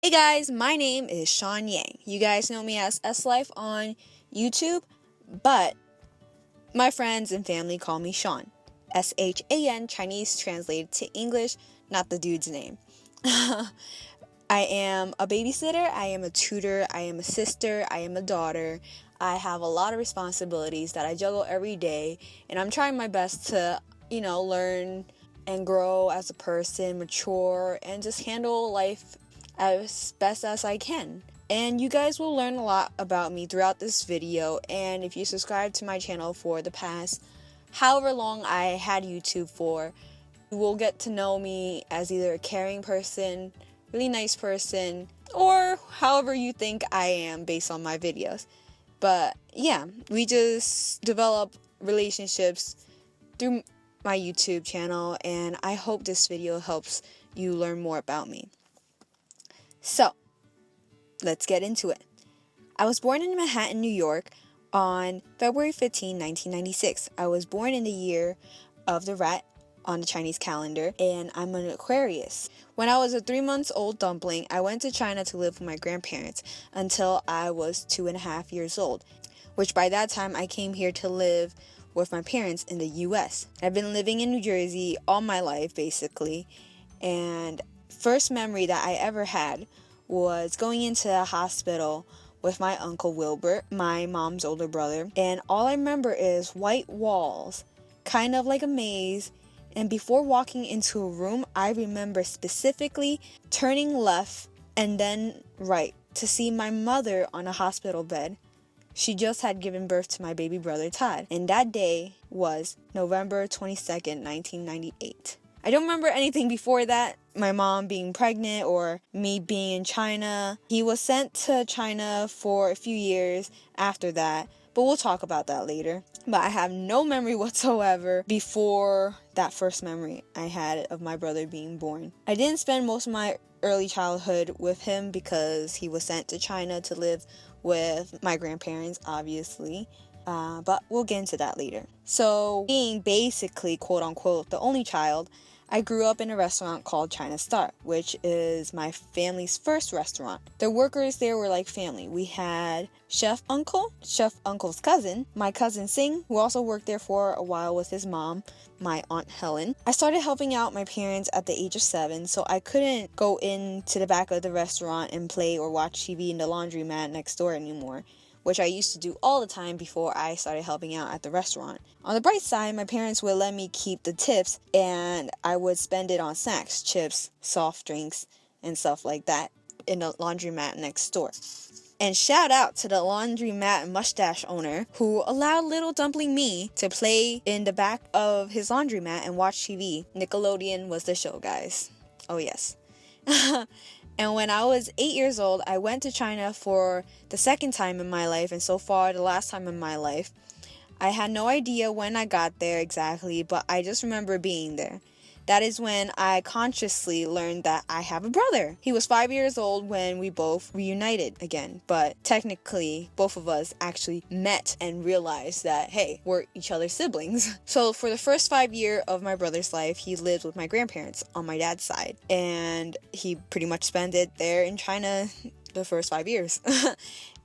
Hey guys, my name is Sean Yang. You guys know me as SLife on YouTube, but my friends and family call me Sean. S-H-A-N, Chinese translated to English, not the dude's name. I am a babysitter, I am a tutor, I am a sister, I am a daughter. I have a lot of responsibilities that I juggle every day, and I'm trying my best to, learn and grow as a person, mature, and just handle life as best as I can. And you guys will learn a lot about me throughout this video, and if you subscribe to my channel for the past however long I had YouTube for, you will get to know me as either a caring person, really nice person, or however you think I am based on my videos. But yeah, we just develop relationships through my YouTube channel, and I hope this video helps you learn more about me. So, let's get into it. I was born in Manhattan, New York on February 15, 1996. I was born in the year of the rat on the Chinese calendar, and I'm an Aquarius. When I was a 3-month-old dumpling, I went to China to live with my grandparents until I was 2.5 years old, which by that time I came here to live with my parents in the US. I've been living in New Jersey all my life, basically, and first memory that I ever had was going into the hospital with my uncle Wilbert, my mom's older brother, and all I remember is white walls, kind of like a maze, and before walking into a room, I remember specifically turning left and then right to see my mother on a hospital bed. She just had given birth to my baby brother Todd, and that day was November 22nd, 1998. I don't remember anything before that, my mom being pregnant or me being in China. He was sent to China for a few years after that, but we'll talk about that later. But I have no memory whatsoever before that first memory I had of my brother being born. I didn't spend most of my early childhood with him because he was sent to China to live with my grandparents, obviously. But we'll get into that later. So, being basically, quote unquote, the only child, I grew up in a restaurant called China Star, which is my family's first restaurant. The workers there were like family. We had Chef Uncle's cousin, my cousin Sing, who also worked there for a while with his mom, my Aunt Helen. I started helping out my parents at the age of 7, so I couldn't go into the back of the restaurant and play or watch TV in the laundromat next door anymore, which I used to do all the time before I started helping out at the restaurant. On the bright side, my parents would let me keep the tips, and I would spend it on snacks, chips, soft drinks, and stuff like that in the laundromat next door. And shout out to the laundromat mustache owner who allowed little dumpling me to play in the back of his laundromat and watch TV. Nickelodeon was the show, guys. Oh yes. And when I was 8 years old, I went to China for the second time in my life, and so far the last time in my life. I had no idea when I got there exactly, but I just remember being there. That is when I consciously learned that I have a brother. He was 5 years old when we both reunited again, but technically both of us actually met and realized that, hey, we're each other's siblings. So for the first 5 years of my brother's life, he lived with my grandparents on my dad's side, and he pretty much spent it there in China the first 5 years.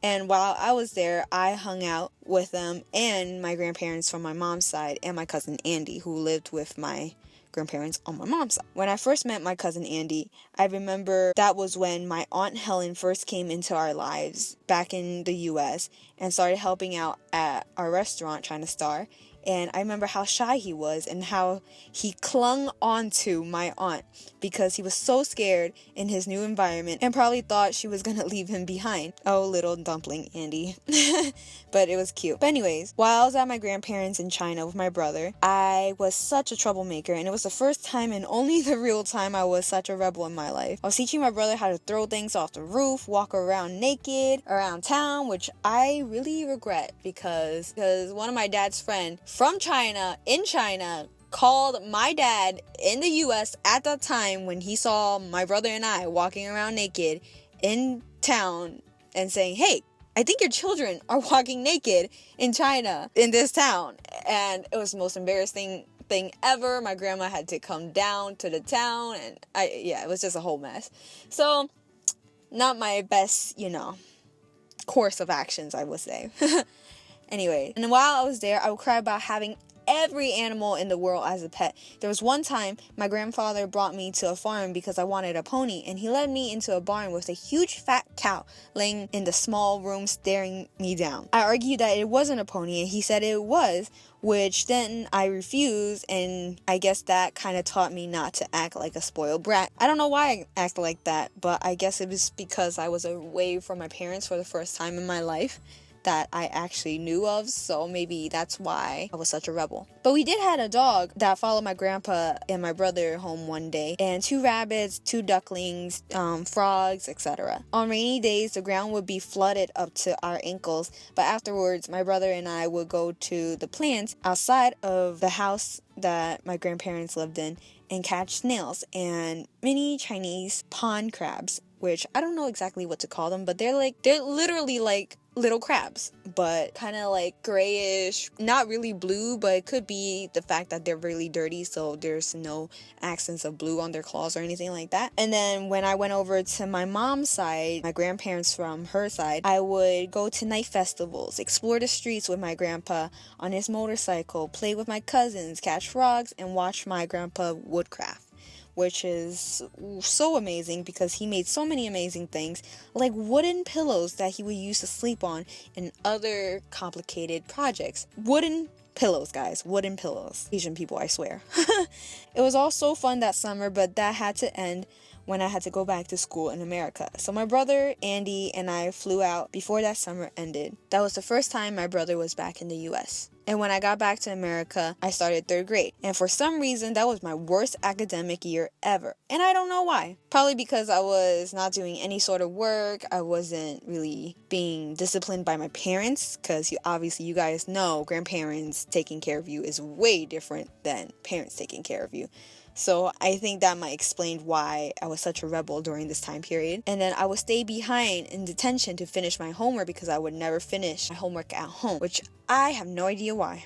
And while I was there, I hung out with them and my grandparents from my mom's side and my cousin Andy, who lived with my grandparents on my mom's side. When I first met my cousin Andy, I remember that was when my Aunt Helen first came into our lives back in the US and started helping out at our restaurant, China Star. And I remember how shy he was and how he clung onto my aunt because he was so scared in his new environment and probably thought she was gonna leave him behind. Oh, little dumpling Andy. But it was cute. But anyways, while I was at my grandparents in China with my brother, I was such a troublemaker, and it was the first time and only the real time I was such a rebel in my life. I was teaching my brother how to throw things off the roof, walk around naked around town, which I really regret because one of my dad's friends from China, in China, called my dad in the US at that time when he saw my brother and I walking around naked in town and saying, hey, I think your children are walking naked in China in this town. And it was the most embarrassing thing ever. My grandma had to come down to the town, and it was just a whole mess. So not my best, course of actions, I would say. Anyway, and while I was there, I would cry about having every animal in the world as a pet. There was one time my grandfather brought me to a farm because I wanted a pony, and he led me into a barn with a huge fat cow laying in the small room staring me down. I argued that it wasn't a pony, and he said it was, which then I refused, and I guess that kind of taught me not to act like a spoiled brat. I don't know why I acted like that, but I guess it was because I was away from my parents for the first time in my life that I actually knew of, so maybe that's why I was such a rebel. But we did have a dog that followed my grandpa and my brother home one day, and 2 rabbits, 2 ducklings, frogs, etc. On rainy days, the ground would be flooded up to our ankles, but afterwards, my brother and I would go to the plants outside of the house that my grandparents lived in and catch snails and mini Chinese pond crabs, which I don't know exactly what to call them, but they're literally like little crabs, but kind of like grayish, not really blue, but it could be the fact that they're really dirty, so there's no accents of blue on their claws or anything like that. And then when I went over to my mom's side, my grandparents from her side, I would go to night festivals, explore the streets with my grandpa on his motorcycle, play with my cousins, catch frogs, and watch my grandpa woodcraft, which is so amazing because he made so many amazing things, like wooden pillows that he would use to sleep on and other complicated projects. Wooden pillows, guys. Wooden pillows. Asian people, I swear. It was all so fun that summer, but that had to end when I had to go back to school in America. So my brother, Andy, and I flew out before that summer ended. That was the first time my brother was back in the US. And when I got back to America, I started 3rd grade. And for some reason, that was my worst academic year ever. And I don't know why. Probably because I was not doing any sort of work. I wasn't really being disciplined by my parents. Because obviously you guys know grandparents taking care of you is way different than parents taking care of you. So I think that might explain why I was such a rebel during this time period. And then I would stay behind in detention to finish my homework because I would never finish my homework at home, which I have no idea why.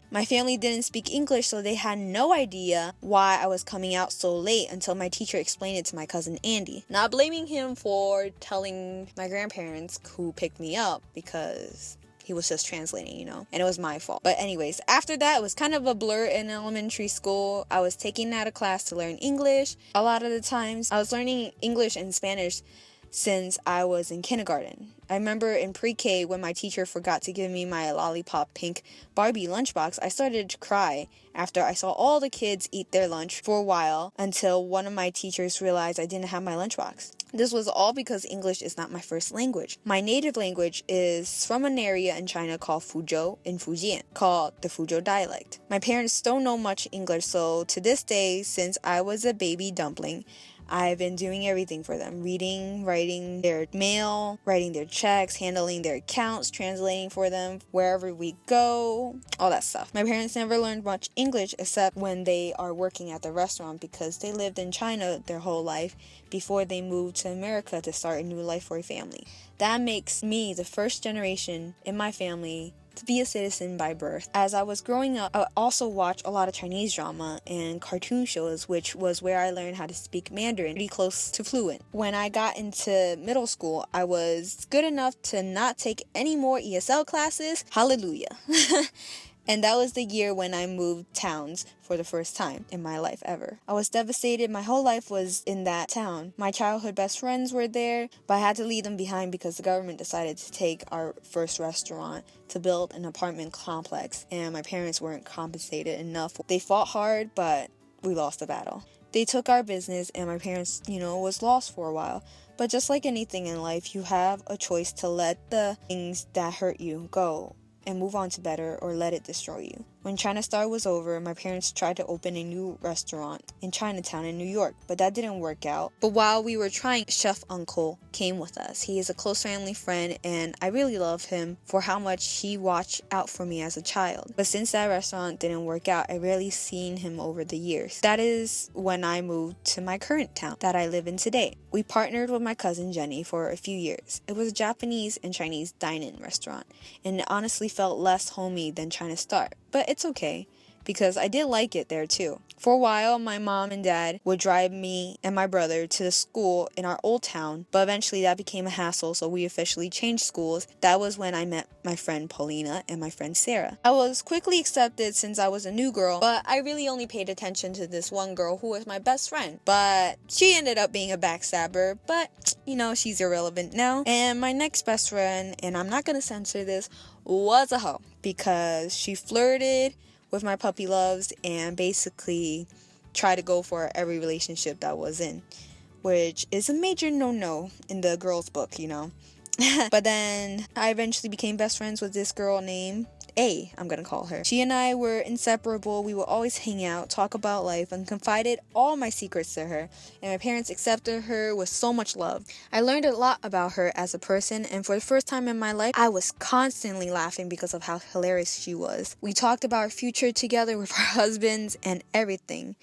My family didn't speak English, so they had no idea why I was coming out so late until my teacher explained it to my cousin Andy. Not blaming him for telling my grandparents who picked me up because he was just translating, and it was my fault. But anyways, after that, it was kind of a blur in elementary school. I was taking out a class to learn English. A lot of the times, I was learning English and Spanish since I was in kindergarten. I remember in pre-K when my teacher forgot to give me my lollipop pink Barbie lunchbox, I started to cry after I saw all the kids eat their lunch for a while until one of my teachers realized I didn't have my lunchbox. This was all because English is not my first language. My native language is from an area in China called Fuzhou in Fujian, called the Fuzhou dialect. My parents don't know much English, so to this day, since I was a baby dumpling, I've been doing everything for them. Reading, writing their mail, writing their checks, handling their accounts, translating for them wherever we go, all that stuff. My parents never learned much English except when they are working at the restaurant because they lived in China their whole life before they moved to America to start a new life for a family. That makes me the first generation in my family to be a citizen by birth. As I was growing up, I also watched a lot of Chinese drama and cartoon shows, which was where I learned how to speak Mandarin pretty close to fluent. When I got into middle school, I was good enough to not take any more ESL classes. Hallelujah. And that was the year when I moved towns for the first time in my life ever. I was devastated. My whole life was in that town. My childhood best friends were there, but I had to leave them behind because the government decided to take our first restaurant to build an apartment complex, and my parents weren't compensated enough. They fought hard, but we lost the battle. They took our business, and my parents, was lost for a while. But just like anything in life, you have a choice to let the things that hurt you go and move on to better, or let it destroy you. When China Star was over, my parents tried to open a new restaurant in Chinatown in New York, but that didn't work out. But while we were trying, Chef Uncle came with us. He is a close family friend, and I really love him for how much he watched out for me as a child. But since that restaurant didn't work out, I rarely seen him over the years. That is when I moved to my current town that I live in today. We partnered with my cousin Jenny for a few years. It was a Japanese and Chinese dine-in restaurant, and it honestly felt less homey than China Star. But it's okay. because I did like it there too. For a while, my mom and dad would drive me and my brother to the school in our old town, but eventually that became a hassle, so we officially changed schools. That was when I met my friend Paulina and my friend Sarah. I was quickly accepted since I was a new girl, but I really only paid attention to this one girl who was my best friend. But she ended up being a backstabber, but you know, she's irrelevant now. And my next best friend, and I'm not gonna censor this, was a hoe because she flirted with my puppy loves and basically tried to go for every relationship that was in, which is a major no-no in the girls book, you know. But then I eventually became best friends with this girl named A, I'm gonna call her. She and I were inseparable. We would always hang out, talk about life, and confided all my secrets to her. And my parents accepted her with so much love. I learned a lot about her as a person, and for the first time in my life, I was constantly laughing because of how hilarious she was. We talked about our future together with our husbands and everything.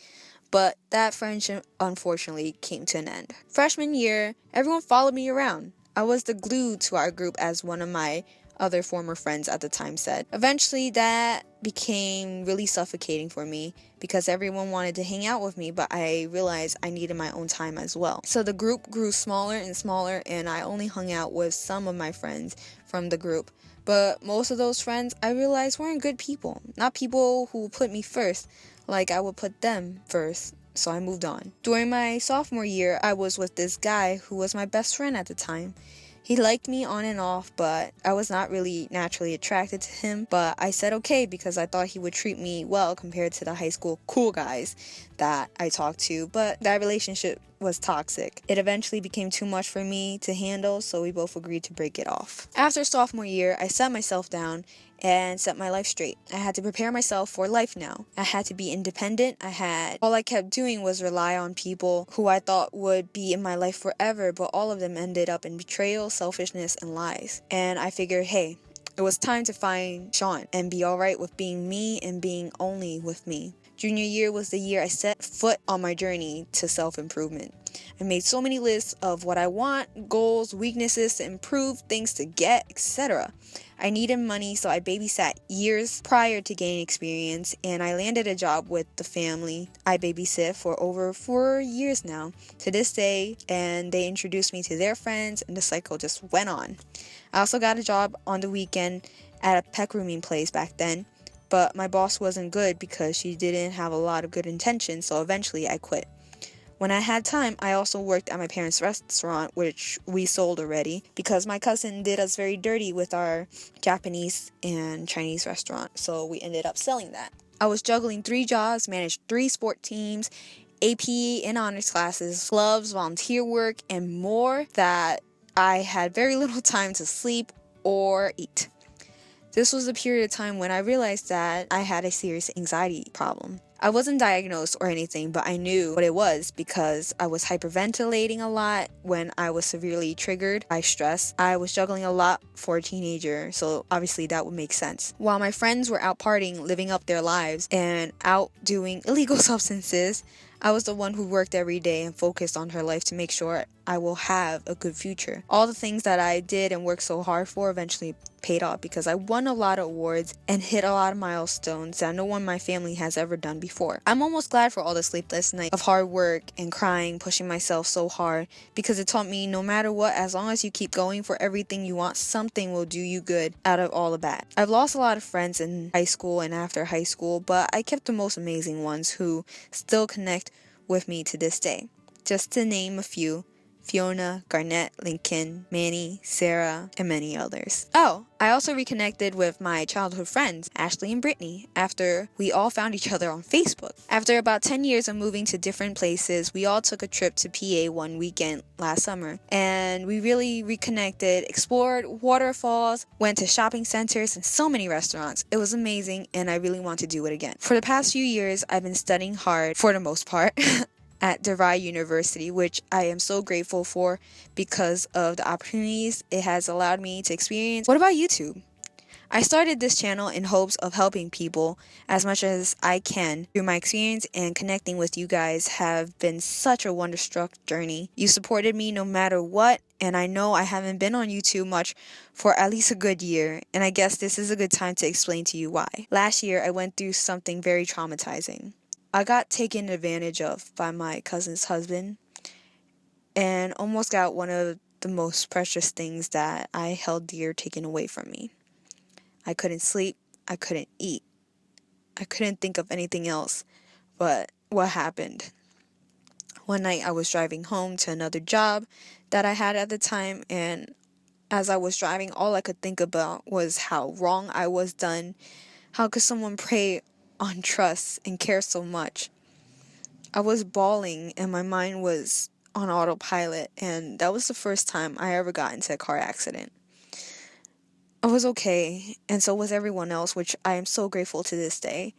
But that friendship unfortunately came to an end. Freshman year, everyone followed me around. I was the glue to our group, as one of my other former friends at the time said. Eventually that became really suffocating for me because everyone wanted to hang out with me, but I realized I needed my own time as well. So the group grew smaller and smaller, and I only hung out with some of my friends from the group. But most of those friends I realized weren't good people, not people who put me first like I would put them first. So I moved on. During my sophomore year, I was with this guy who was my best friend at the time. He liked me on and off, but I was not really naturally attracted to him. But I said okay because I thought he would treat me well compared to the high school cool guys that I talked to. But that relationship was toxic. It eventually became too much for me to handle, so we both agreed to break it off. After sophomore year, I set myself down and set my life straight. I had to prepare myself for life now. I had to be independent. All I kept doing was rely on people who I thought would be in my life forever, but all of them ended up in betrayal, selfishness, and lies. And I figured, hey, it was time to find Sean and be alright with being me and being only with me. Junior year was the year I set foot on my journey to self-improvement. I made so many lists of what I want, goals, weaknesses to improve, things to get, etc. I needed money, so I babysat years prior to gaining experience, and I landed a job with the family I babysit for over 4 years now to this day, and they introduced me to their friends, and the cycle just went on. I also got a job on the weekend at a pet grooming place back then, but my boss wasn't good because she didn't have a lot of good intentions, so eventually I quit. When I had time, I also worked at my parents' restaurant, which we sold already, because my cousin did us very dirty with our Japanese and Chinese restaurant, so we ended up selling that. I was juggling 3 jobs, managed 3 sport teams, AP and honors classes, clubs, volunteer work, and more that I had very little time to sleep or eat. This was a period of time when I realized that I had a serious anxiety problem. I wasn't diagnosed or anything, but I knew what it was because I was hyperventilating a lot when I was severely triggered by stress. I was juggling a lot for a teenager, so obviously that would make sense. While my friends were out partying, living up their lives, and out doing illegal substances, I was the one who worked every day and focused on her life to make sure I will have a good future. All the things that I did and worked so hard for eventually paid off because I won a lot of awards and hit a lot of milestones that no one in my family has ever done before. I'm almost glad for all the sleepless nights of hard work and crying, pushing myself so hard, because it taught me no matter what, as long as you keep going for everything you want, something will do you good out of all of that. I've lost a lot of friends in high school and after high school, but I kept the most amazing ones who still connect with me to this day. Just to name a few: Fiona, Garnett, Lincoln, Manny, Sarah, and many others. Oh, I also reconnected with my childhood friends, Ashley and Brittany, after we all found each other on Facebook. After about 10 years of moving to different places, we all took a trip to PA one weekend last summer, and we really reconnected, explored waterfalls, went to shopping centers, and so many restaurants. It was amazing, and I really want to do it again. For the past few years, I've been studying hard, for the most part, at DeVry University, which I am so grateful for because of the opportunities it has allowed me to experience. What about YouTube? I started this channel in hopes of helping people as much as I can. Through my experience and connecting with you guys have been such a wonderstruck journey. You supported me no matter what, and I know I haven't been on YouTube much for at least a good year, and I guess this is a good time to explain to you why. Last year, I went through something very traumatizing. I got taken advantage of by my cousin's husband and almost got one of the most precious things that I held dear taken away from me. I couldn't sleep, I couldn't eat, I couldn't think of anything else but what happened. One night I was driving home to another job that I had at the time, and as I was driving, all I could think about was how wrong I was done. How could someone prey on trust and care so much? I was bawling and my mind was on autopilot, and that was the first time I ever got into a car accident. I was okay, and so was everyone else, which I am so grateful to this day.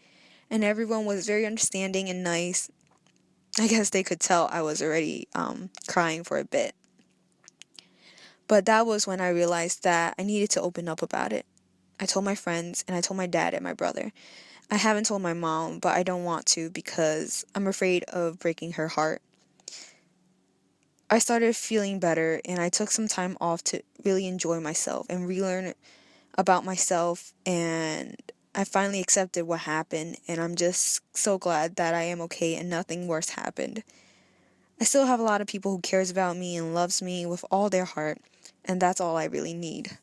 And everyone was very understanding and nice. I guess they could tell I was already crying for a bit. But that was when I realized that I needed to open up about it. I told my friends, and I told my dad and my brother. I haven't told my mom, but I don't want to because I'm afraid of breaking her heart. I started feeling better, and I took some time off to really enjoy myself and relearn about myself, and I finally accepted what happened, and I'm just so glad that I am okay and nothing worse happened. I still have a lot of people who cares about me and loves me with all their heart, and that's all I really need.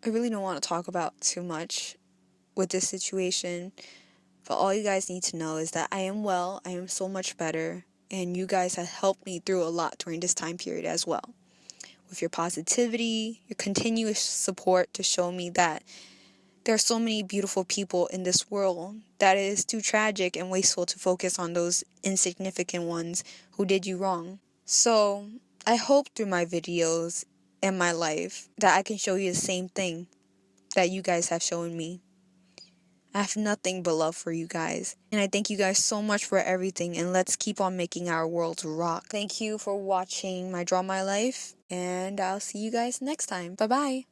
I really don't want to talk about too much with this situation, but all you guys need to know is that I am well, I am so much better, and you guys have helped me through a lot during this time period as well. With your positivity, your continuous support to show me that there are so many beautiful people in this world that it is too tragic and wasteful to focus on those insignificant ones who did you wrong. So, I hope through my videos and my life that I can show you the same thing that you guys have shown me. I have nothing but love for you guys. And I thank you guys so much for everything. And let's keep on making our world rock. Thank you for watching my Draw My Life. And I'll see you guys next time. Bye-bye.